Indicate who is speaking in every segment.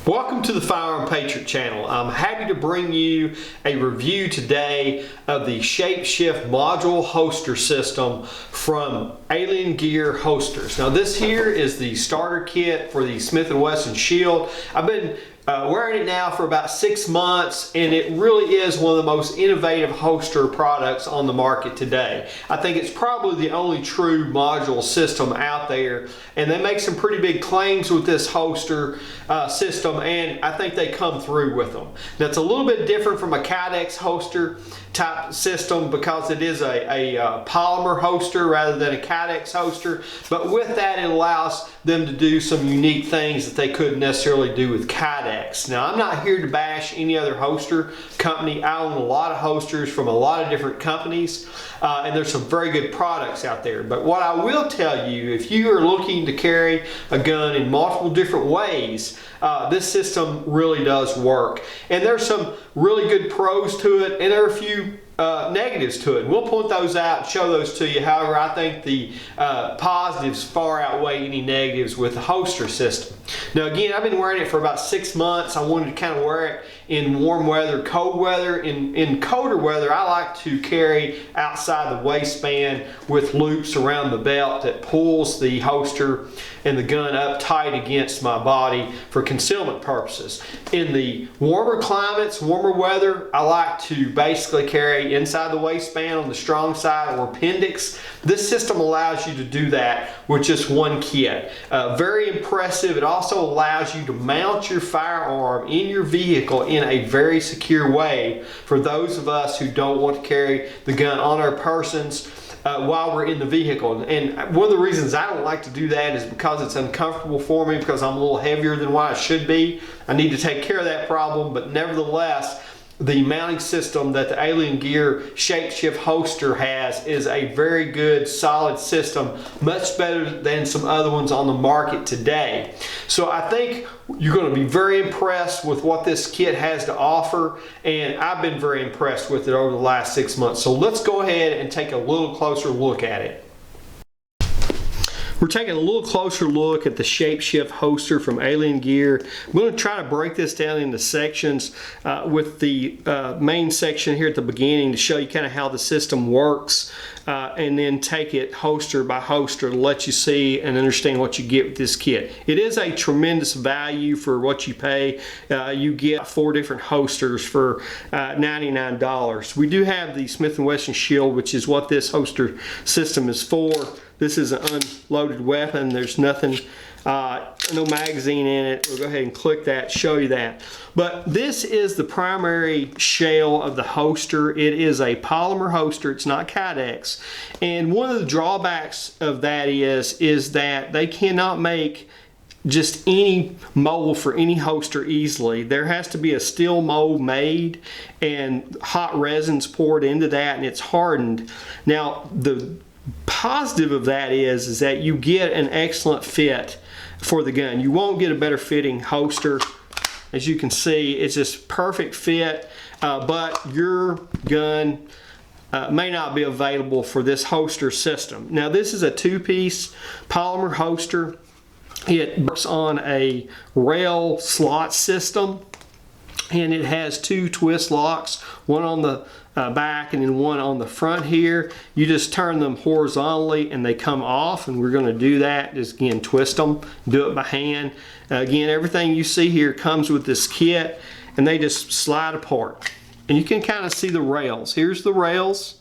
Speaker 1: Welcome to the Firearm Patriot channel. I'm happy to bring you a review today of the ShapeShift module holster system from Alien Gear Holsters. Now this here is the starter kit for the Smith & Wesson Shield. I've been wearing it now for about 6 months, and it really is one of the most innovative holster products on the market today. I think it's probably the only true module system out there, and they make some pretty big claims with this holster system, and I think they come through with them. Now it's a little bit different from a Kydex holster type system because it is a polymer holster rather than a Kydex holster, but with that it allows them to do some unique things that they couldn't necessarily do with Kydex. Now I'm not here to bash any other holster company. I own a lot of holsters from a lot of different companies, and there's some very good products out there. But what I will tell you, if you are looking to carry a gun in multiple different ways, this system really does work. And there's some really good pros to it, and there are a few negatives to it. We'll point those out and show those to you. However, I think the positives far outweigh any negatives with the holster system. Now again, I've been wearing it for about 6 months. I wanted to kind of wear it in warm weather, cold weather. In colder weather, I like to carry outside the waistband with loops around the belt that pulls the holster and the gun up tight against my body for concealment purposes. In the warmer climates, warmer weather, I like to basically carry inside the waistband on the strong side or appendix. This system allows you to do that with just one kit. Very impressive. It also allows you to mount your firearm in your vehicle in a very secure way for those of us who don't want to carry the gun on our persons while we're in the vehicle. And one of the reasons I don't like to do that is because it's uncomfortable for me, because I'm a little heavier than what I should be. I need to take care of that problem, but nevertheless, the mounting system that the Alien Gear ShapeShift holster has is a very good, solid system, much better than some other ones on the market today. So I think you're going to be very impressed with what this kit has to offer, and I've been very impressed with it over the last 6 months. So let's go ahead and take a little closer look at it. We're taking a little closer look at the ShapeShift holster from Alien Gear. I'm going to try to break this down into sections with the main section here at the beginning to show you kind of how the system works, and then take it holster by holster to let you see and understand what you get with this kit. It is a tremendous value for what you pay. You get 4 different holsters for $99. We do have the Smith & Wesson Shield, which is what this holster system is for. This is an unloaded weapon. There's nothing, no magazine in it. We'll go ahead and click that, show you that. But this is the primary shell of the holster. It is a polymer holster. It's not Kydex. And one of the drawbacks of that is that they cannot make just any mold for any holster easily. There has to be a steel mold made and hot resins poured into that, and it's hardened. Now, the positive of that is that you get an excellent fit for the gun. You won't get a better fitting holster. As you can see, it's just perfect fit, but your gun may not be available for this holster system. Now this is a 2-piece polymer holster. It works on a rail slot system, and it has 2 twist locks, one on the back and then one on the front here. You just turn them horizontally and they come off, and we're going to do that. Just again, twist them, do it by hand. Again, everything you see here comes with this kit, and they just slide apart. And you can kind of see the rails. Here's the rails.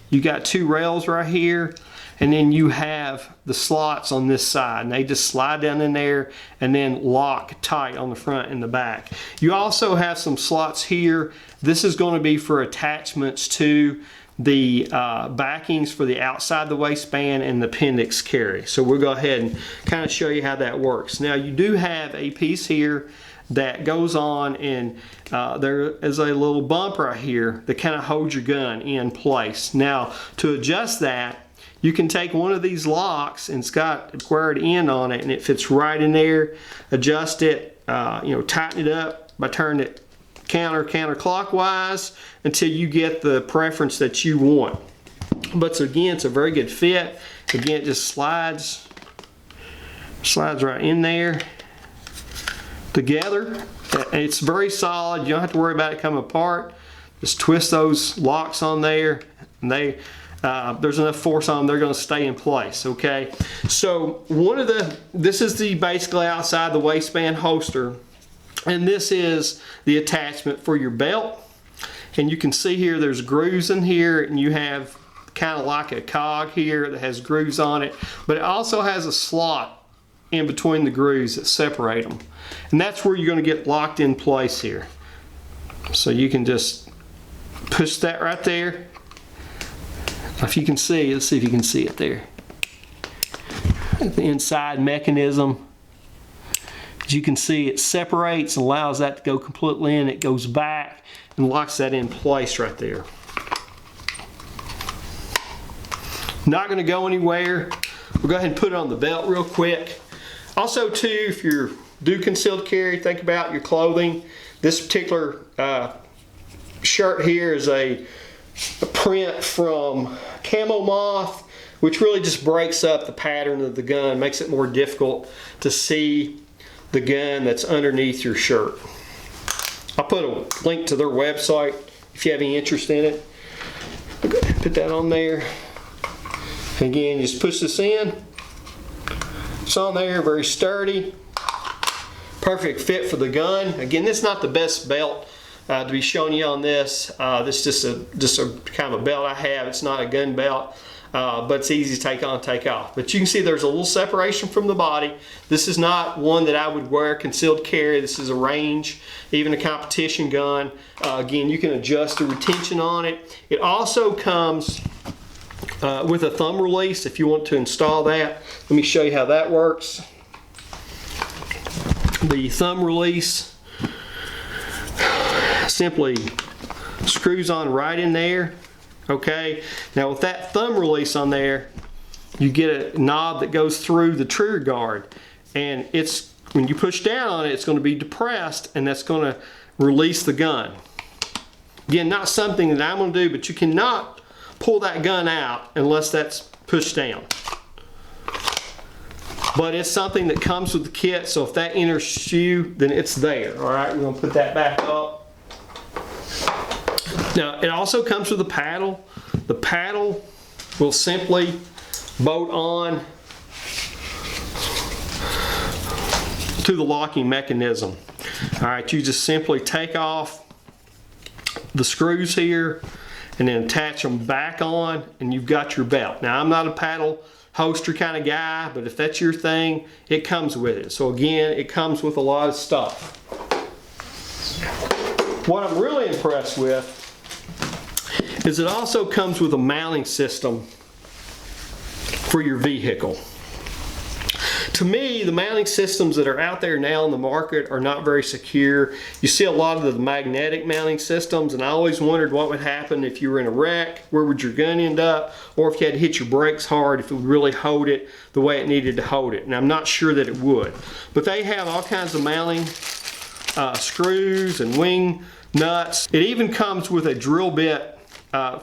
Speaker 1: You got 2 rails right here, and then you have the slots on this side, and they just slide down in there and then lock tight on the front and the back. You also have some slots here. This is going to be for attachments to the backings for the outside the waistband and the appendix carry. So we'll go ahead and kind of show you how that works. Now you do have a piece here that goes on, and there is a little bump right here that kind of holds your gun in place. Now to adjust that, you can take one of these locks, and it's got a squared end on it, and it fits right in there. Adjust it, tighten it up by turning it counterclockwise until you get the preference that you want. But again, it's a very good fit. Again, it just slides right in there. together. It's very solid. You don't have to worry about it coming apart. Just twist those locks on there, and there's enough force on them, they're going to stay in place. Okay, so this is the basically outside the waistband holster, and this is the attachment for your belt. And you can see here there's grooves in here, and you have kind of like a cog here that has grooves on it, but it also has a slot in between the grooves that separate them, and that's where you're going to get locked in place here. So you can just push that right there. If you can see, let's see if you can see it there. The inside mechanism, as you can see, it separates and allows that to go completely in. It goes back and locks that in place right there. Not going to go anywhere. We'll go ahead and put it on the belt real quick. Also too, if you do concealed carry, think about your clothing. This particular shirt here is a print from Camo Moth, which really just breaks up the pattern of the gun, makes it more difficult to see the gun that's underneath your shirt. I'll put a link to their website if you have any interest in it. Put that on there. Again, just push this in. It's on there, very sturdy. Perfect fit for the gun. Again, this is not the best belt to be showing you on this. This is just a kind of a belt I have. It's not a gun belt, but it's easy to take on, take off. But you can see there's a little separation from the body. This is not one that I would wear concealed carry. This is a range, even a competition gun. Again, you can adjust the retention on it. It also comes with a thumb release if you want to install that. Let me show you how that works. The thumb release simply screws on right in there. Okay, now with that thumb release on there, you get a knob that goes through the trigger guard, and it's when you push down on it, it's going to be depressed, and that's going to release the gun. Again, not something that I'm going to do, but you cannot pull that gun out unless that's pushed down. But it's something that comes with the kit, so if that enters you, then it's there. All right, we're going to put that back up. Now, it also comes with a paddle. The paddle will simply bolt on to the locking mechanism. All right, you just simply take off the screws here and then attach them back on, and you've got your belt. Now, I'm not a paddle holster kind of guy, but if that's your thing, it comes with it. So again, it comes with a lot of stuff. What I'm really impressed with is it also comes with a mounting system for your vehicle. To me, the mounting systems that are out there now in the market are not very secure. You see a lot of the magnetic mounting systems, and I always wondered what would happen if you were in a wreck. Where would your gun end up? Or if you had to hit your brakes hard, if it would really hold it the way it needed to hold it. And I'm not sure that it would. But they have all kinds of mounting screws and wing nuts. It even comes with a drill bit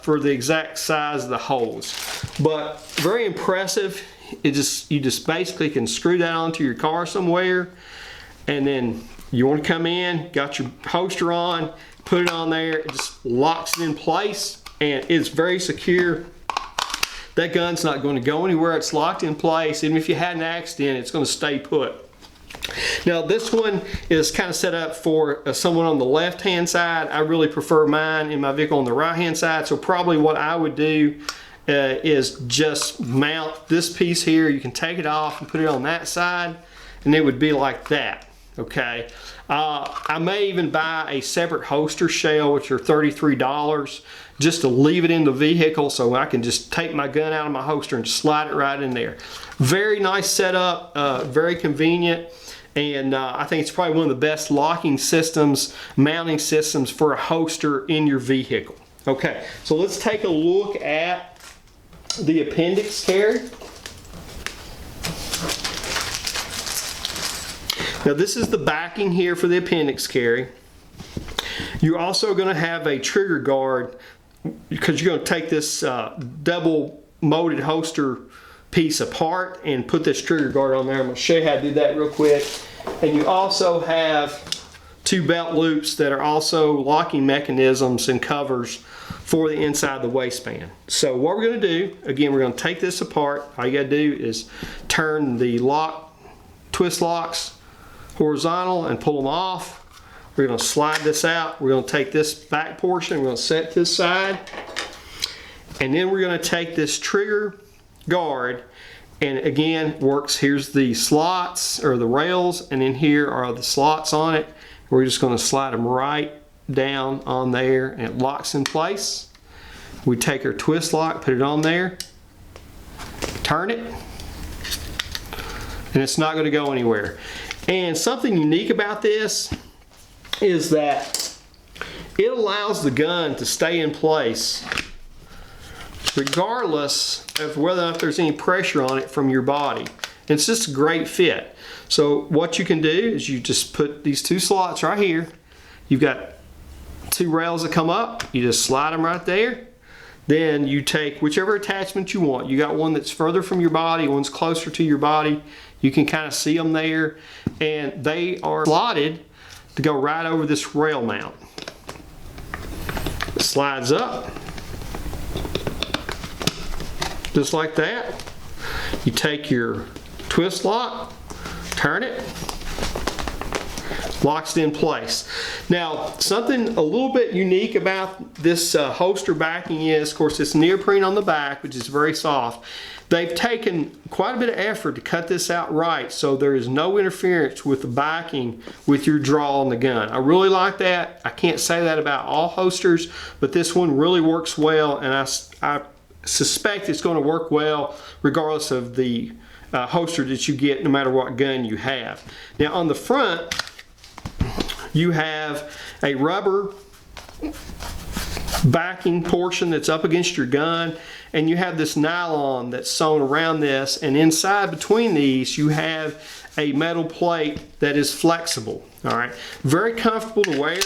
Speaker 1: for the exact size of the holes. But very impressive. You just basically can screw that onto your car somewhere, and then you want to come in, got your holster on, put it on there, it just locks it in place, and it's very secure. That gun's not going to go anywhere. It's locked in place. Even if you had an accident, it's going to stay put. Now, this one is kind of set up for someone on the left hand side. I really prefer mine in my vehicle on the right hand side, so probably what I would do is just mount this piece here. You can take it off and put it on that side, and it would be like that. Okay, I may even buy a separate holster shell, which are $33, just to leave it in the vehicle so I can just take my gun out of my holster and slide it right in there. Very nice setup, very convenient, and I think it's probably one of the best locking systems, mounting systems for a holster in your vehicle. Okay, so let's take a look at the appendix carry. Now, this is the backing here for the appendix carry. You're also going to have a trigger guard, because you're going to take this double molded holster piece apart and put this trigger guard on there. I'm going to show you how to do that real quick. And you also have 2 belt loops that are also locking mechanisms and covers for the inside of the waistband. So what we're going to do, again, we're going to take this apart. All you got to do is turn the twist locks horizontal and pull them off. We're going to slide this out. We're going to take this back portion, we're going to set this side, and then we're going to take this trigger guard, and again works, here's the slots or the rails, and then here are the slots on it. We're just going to slide them right down on there, and it locks in place. We take our twist lock, put it on there, turn it, and it's not going to go anywhere. And something unique about this is that it allows the gun to stay in place regardless of whether or not there's any pressure on it from your body. It's just a great fit. So what you can do is you just put these 2 slots right here. You've got 2 rails that come up. You just slide them right there. Then you take whichever attachment you want. You got one that's further from your body, one's closer to your body. You can kind of see them there. And they are slotted to go right over this rail mount. It slides up just like that. You take your twist lock, turn it, locks it in place. Now, something a little bit unique about this holster backing is, of course, it's neoprene on the back, which is very soft. They've taken quite a bit of effort to cut this out right, so there is no interference with the backing with your draw on the gun. I really like that. I can't say that about all holsters, but this one really works well, and I suspect it's going to work well regardless of the holster that you get, no matter what gun you have. Now on the front, you have a rubber backing portion that's up against your gun, and you have this nylon that's sewn around this, and inside between these you have a metal plate that is flexible. All right, very comfortable to wear.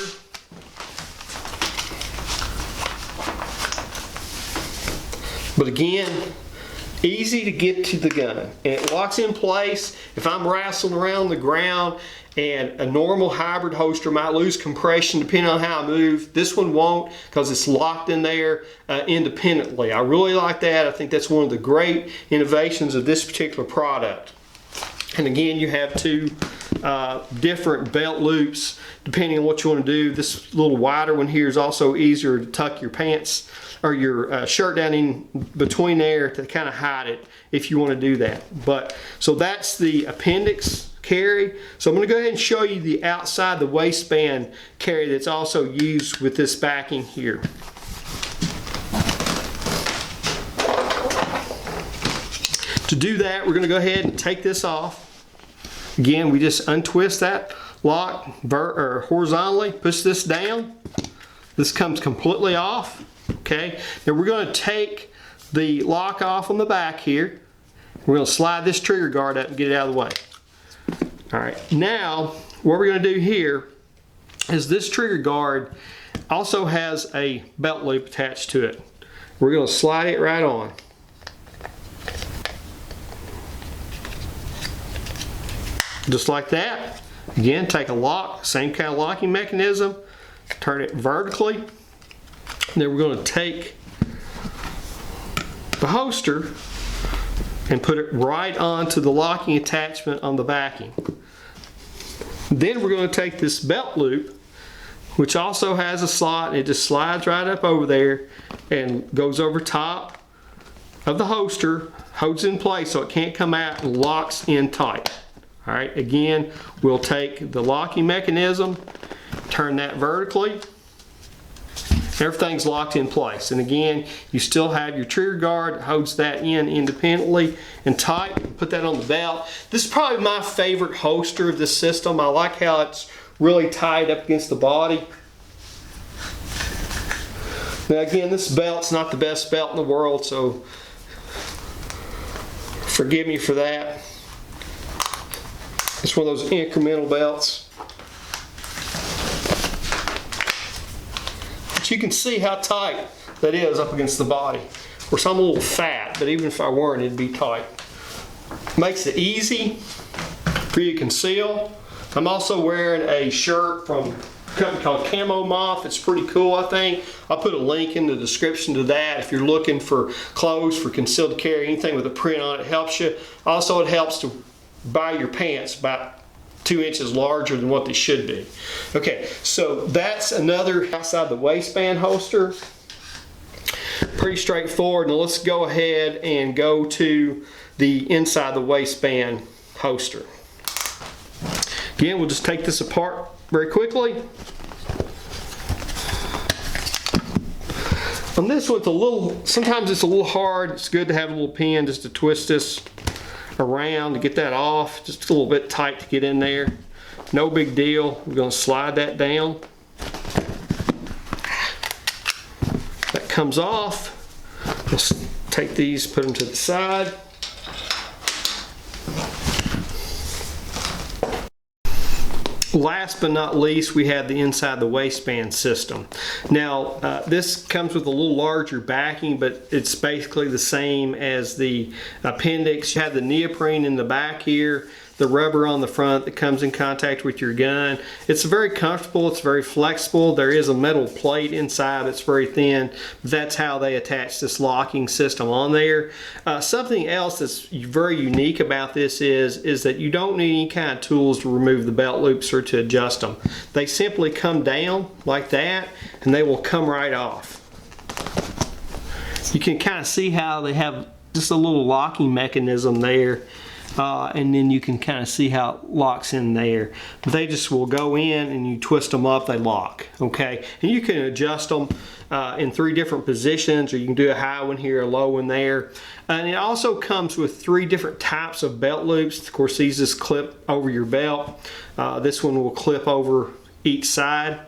Speaker 1: But again, easy to get to the gun, and it locks in place. If I'm wrestling around the ground and a normal hybrid holster might lose compression depending on how I move, this one won't, because it's locked in there independently. I really like that. I think that's one of the great innovations of this particular product. And again, you have 2 different belt loops depending on what you want to do. This little wider one here is also easier to tuck your pants or your shirt down in between there to kind of hide it if you want to do that. But so that's the appendix carry. So I'm going to go ahead and show you the outside the waistband carry that's also used with this backing here. To do that, we're going to go ahead and take this off. Again, we just untwist that lock horizontally, push this down. This comes completely off. Okay, now we're going to take the lock off on the back here. We're going to slide this trigger guard up and get it out of the way. All right, now what we're going to do here is this trigger guard also has a belt loop attached to it. We're going to slide it right on. Just like that. Again, take a lock, same kind of locking mechanism, turn it vertically. Then we're going to take the holster and put it right onto the locking attachment on the backing. Then we're going to take this belt loop, which also has a slot, and it just slides right up over there and goes over top of the holster, holds it in place so it can't come out, and locks in tight. All right, again, we'll take the locking mechanism, turn that vertically. Everything's locked in place. And again, you still have your trigger guard that holds that in independently and tight. Put that on the belt. This is probably my favorite holster of this system. I like how it's really tied up against the body. Now again, this belt's not the best belt in the world, so forgive me for that. It's one of those incremental belts. But you can see how tight that is up against the body. Of course, I'm a little fat, but even if I weren't, it'd be tight. Makes it easy for you to conceal. I'm also wearing a shirt from a company called Camo Moth. It's pretty cool, I think. I'll put a link in the description to that if you're looking for clothes for concealed carry, anything with a print on it helps you. Also, it helps to buy your pants about 2 inches larger than what they should be. Okay, so that's another outside the waistband holster. Pretty straightforward. Now let's go ahead and go to the inside the waistband holster. Again, we'll just take this apart very quickly. On this one, sometimes it's a little hard. It's good to have a little pin just to twist this around to get that off. Just a little bit tight to get in there. No big deal. We're going to slide that down. That comes off. Let's take these, put them to the side. Last but not least, we have the inside the waistband system. Now, this comes with a little larger backing, but it's basically the same as the appendix. You have the neoprene in the back here, the rubber on the front that comes in contact with your gun. It's very comfortable, it's very flexible. There is a metal plate inside that's very thin. That's how they attach this locking system on there. Something else that's very unique about this is that you don't need any kind of tools to remove the belt loops or to adjust them. They simply come down like that and they will come right off. You can kind of see how they have just a little locking mechanism there. And then you can kind of see how it locks in there. But they just will go in and you twist them up, they lock, okay? And you can adjust them in 3 different positions, or you can do a high one here, a low one there. And it also comes with 3 different types of belt loops. Of course, these just clip over your belt. This one will clip over each side,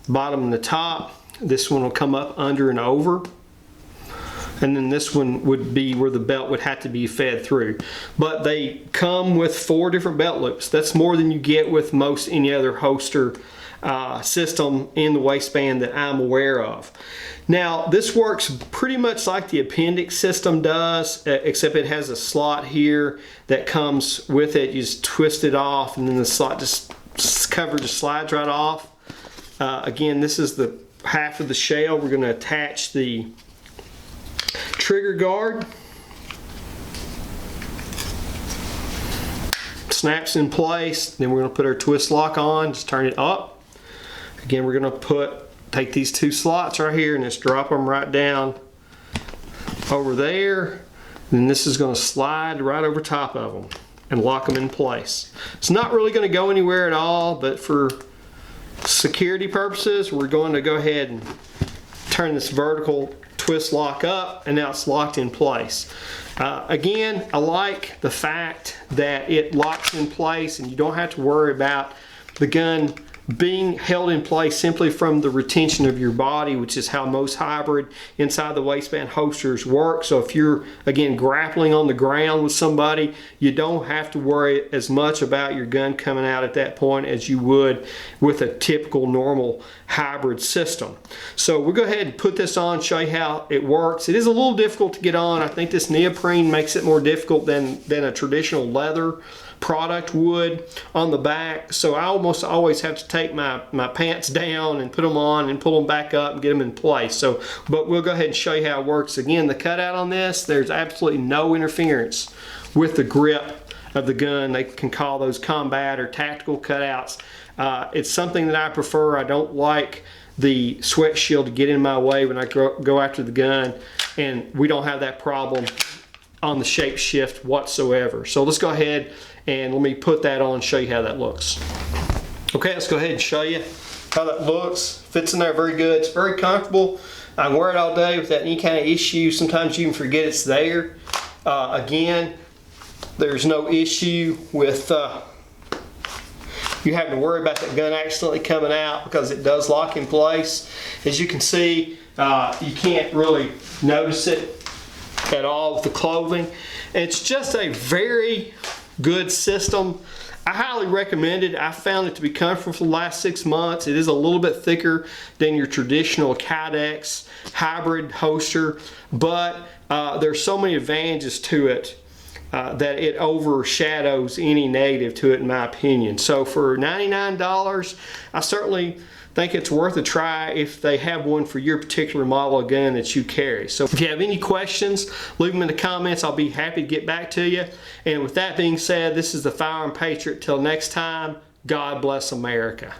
Speaker 1: bottom and the top. This one will come up under and over. And then this one would be where the belt would have to be fed through. But they come with 4 different belt loops. That's more than you get with most any other holster system in the waistband that I'm aware of. Now, this works pretty much like the appendix system does, except it has a slot here that comes with it. You just twist it off and then the slot cover just slides right off. Again, this is the half of the shell. We're going to attach the trigger guard. Snaps in place. Then we're going to put our twist lock on. Just turn it up. Again, we're going to take these 2 slots right here and just drop them right down over there. And this is going to slide right over top of them and lock them in place. It's not really going to go anywhere at all, but for security purposes, we're going to go ahead and turn this vertical twist lock up, and now it's locked in place. Again, I like the fact that it locks in place and you don't have to worry about the gun being held in place simply from the retention of your body, which is how most hybrid inside the waistband holsters work. So if you're, again, grappling on the ground with somebody, you don't have to worry as much about your gun coming out at that point as you would with a typical normal hybrid system. So we'll go ahead and put this on, show you how it works. It is a little difficult to get on. I think this neoprene makes it more difficult than a traditional leather product would on the back. So I almost always have to take my pants down and put them on and pull them back up and get them in place. So, but we'll go ahead and show you how it works. Again, the cutout on this, there's absolutely no interference with the grip of the gun. They can call those combat or tactical cutouts. It's something that I prefer. I don't like the sweat shield to get in my way when I go after the gun, and we don't have that problem on the ShapeShift whatsoever. So let's go ahead and let me put that on and show you how that looks. Okay, let's go ahead and show you how that looks. Fits in there very good. It's very comfortable. I can wear it all day without any kind of issue. Sometimes you even forget it's there. Again, there's no issue with you having to worry about that gun accidentally coming out because it does lock in place. As you can see, you can't really notice it at all with the clothing. It's just a very good system. I highly recommend it. I found it to be comfortable for the last 6 months. It is a little bit thicker than your traditional Kydex hybrid holster, but there's so many advantages to it that it overshadows any negative to it, in my opinion. So for $99, I certainly think it's worth a try if they have one for your particular model of gun that you carry. So if you have any questions, leave them in the comments. I'll be happy to get back to you. And with that being said, this is the Firearm Patriot. Till next time, God bless America.